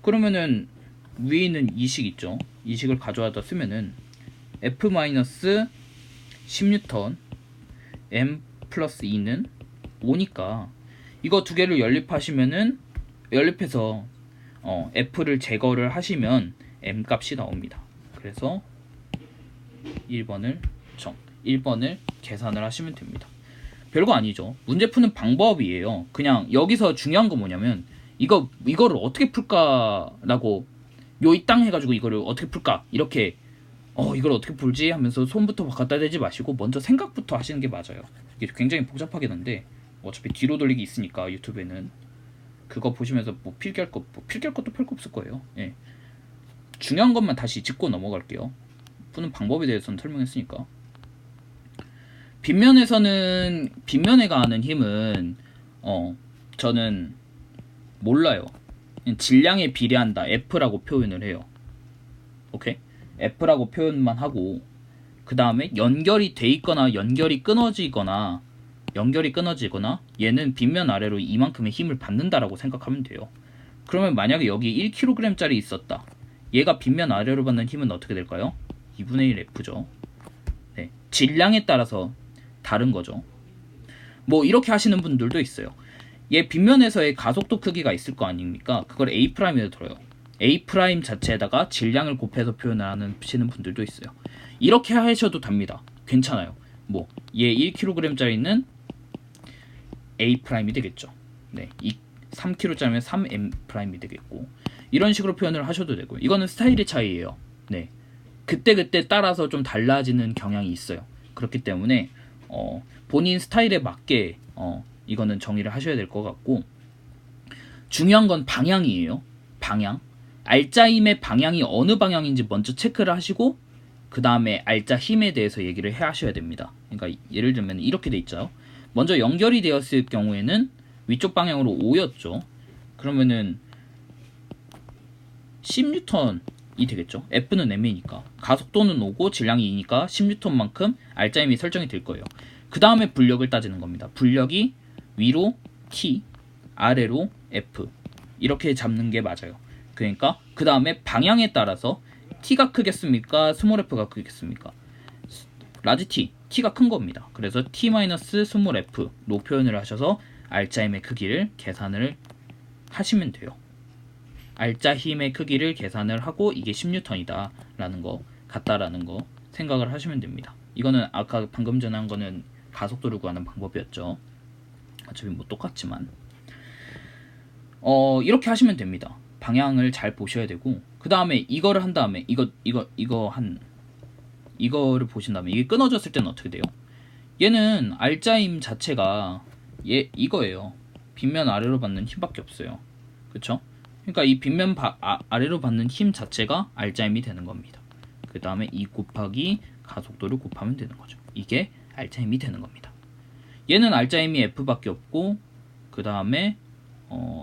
그러면은 위에 있는 이식 있죠. 이식을 가져와다 쓰면은 F-10N m 플러스 2는 5니까 이거 두 개를 연립해서 F를 제거를 하시면 m 값이 나옵니다. 그래서 1번을 계산을 하시면 됩니다. 별거 아니죠. 문제 푸는 방법이에요. 그냥 여기서 중요한 건 뭐냐면 이거를 어떻게 풀까라고 요 이 땅 해가지고 이거를 어떻게 풀까 이렇게 이걸 어떻게 풀지 하면서 손부터 갖다 대지 마시고 먼저 생각부터 하시는 게 맞아요. 이게 굉장히 복잡하긴 한데 어차피 뒤로 돌리기 있으니까 유튜브에는 그거 보시면서 뭐 필기할 것도 별거 없을 거예요. 예. 중요한 것만 다시 짚고 넘어갈게요. 푸는 방법에 대해서는 설명했으니까. 빗면에 가하는 힘은 저는 몰라요. 질량에 비례한다 F라고 표현을 해요. 오케이? F라고 표현만 하고 그 다음에 연결이 돼 있거나 연결이 끊어지거나 얘는 빗면 아래로 이만큼의 힘을 받는다라고 생각하면 돼요. 그러면 만약에 여기 1kg짜리 있었다. 얘가 빗면 아래로 받는 힘은 어떻게 될까요? 2분의 1 F죠. 네, 질량에 따라서 다른 거죠. 뭐 이렇게 하시는 분들도 있어요. 얘 빗면에서의 가속도 크기가 있을 거 아닙니까? 그걸 A'에 들어요. A' 자체에다가 질량을 곱해서 표현을 하시는 분들도 있어요. 이렇게 하셔도 됩니다. 괜찮아요. 뭐 얘 1kg짜리는 A'이 되겠죠. 네, 3kg짜리면 3M' 되겠고 이런 식으로 표현을 하셔도 되고요. 이거는 스타일의 차이예요. 네, 그때 따라서 좀 달라지는 경향이 있어요. 그렇기 때문에 본인 스타일에 맞게 이거는 정의를 하셔야 될 것 같고 중요한 건 방향이에요. 방향. 알짜힘의 방향이 어느 방향인지 먼저 체크를 하시고 그 다음에 알짜 힘에 대해서 얘기를 하셔야 됩니다. 그러니까 예를 들면 이렇게 돼 있죠. 먼저 연결이 되었을 경우에는 위쪽 방향으로 5였죠. 그러면은 10N이 되겠죠. F는 m이니까 가속도는 5고 질량이 2니까 10N만큼 알짜힘이 설정이 될 거예요. 그 다음에 불력을 따지는 겁니다. 불력이 위로 T, 아래로 F 이렇게 잡는 게 맞아요. 그러니까 그 다음에 방향에 따라서 T가 크겠습니까? 스몰 f가 크겠습니까? 라지 T, T가 큰 겁니다. 그래서 T- 스몰 f로 표현을 하셔서 알짜 힘의 크기를 계산을 하시면 돼요. 알짜 힘의 크기를 계산을 하고 이게 10N이다 라는 거 같다라는 거 생각을 하시면 됩니다. 이거는 아까 방금 전에 한 거는 가속도를 구하는 방법이었죠. 어차피 뭐 똑같지만 이렇게 하시면 됩니다. 방향을 잘 보셔야 되고 그 다음에 이거를 한 다음에 이거를 보신 다음에 이게 끊어졌을 때는 어떻게 돼요? 얘는 알짜힘 자체가 이거예요. 빗면 아래로 받는 힘밖에 없어요. 그쵸? 그러니까 이 빗면 아래로 받는 힘 자체가 알짜힘이 되는 겁니다. 그 다음에 2 곱하기 가속도를 곱하면 되는 거죠. 이게 알짜힘이 되는 겁니다. 얘는 알짜힘이 F밖에 없고 그 다음에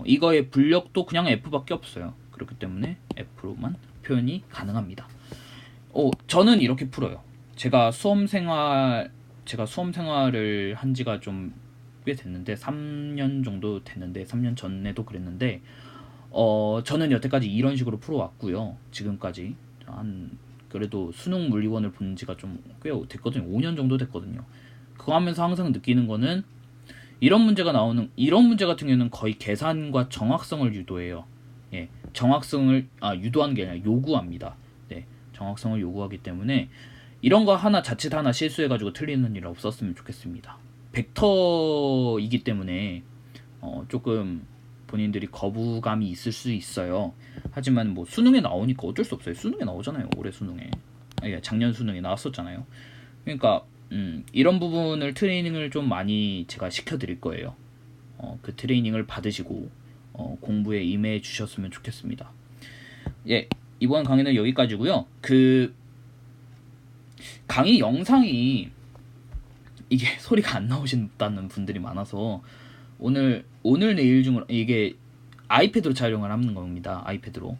이거의 불력도 그냥 F밖에 없어요. 그렇기 때문에 F로만 표현이 가능합니다. 저는 이렇게 풀어요. 제가 수험 생활을 한 지가 좀 꽤 됐는데 3년 정도 됐는데 3년 전에도 그랬는데 저는 여태까지 이런 식으로 풀어왔고요. 지금까지 그래도 수능 물리원을 본 지가 좀 꽤 됐거든요. 5년 정도 됐거든요. 그거 하면서 항상 느끼는 거는 이런 문제 같은 경우는 거의 계산과 정확성을 유도해요. 예, 정확성을 유도하는 게 아니라 요구합니다. 네, 정확성을 요구하기 때문에 이런 거 자칫 하나 실수해가지고 틀리는 일 없었으면 좋겠습니다. 벡터이기 때문에 조금 본인들이 거부감이 있을 수 있어요. 하지만 뭐 수능에 나오니까 어쩔 수 없어요. 수능에 나오잖아요. 올해 수능에. 작년 수능에 나왔었잖아요. 그러니까 이런 부분을 트레이닝을 좀 많이 제가 시켜드릴 거예요. 그 트레이닝을 받으시고 공부에 임해 주셨으면 좋겠습니다. 예, 이번 강의는 여기까지고요. 그 강의 영상이 이게 소리가 안 나오신다는 분들이 많아서 오늘 내일 중으로 이게 아이패드로 촬영을 하는 겁니다. 아이패드로.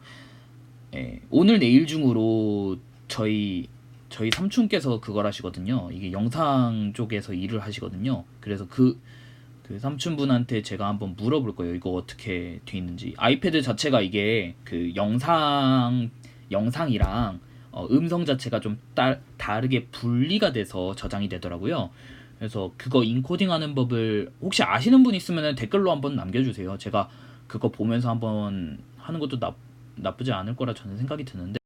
예, 오늘 내일 중으로 저희 삼촌께서 그걸 하시거든요. 이게 영상 쪽에서 일을 하시거든요. 그래서 그 삼촌분한테 제가 한번 물어볼 거예요. 이거 어떻게 돼 있는지. 아이패드 자체가 이게 그 영상이랑 음성 자체가 좀 다르게 분리가 돼서 저장이 되더라고요. 그래서 그거 인코딩하는 법을 혹시 아시는 분 있으면 댓글로 한번 남겨주세요. 제가 그거 보면서 한번 하는 것도 나쁘지 않을 거라 저는 생각이 드는데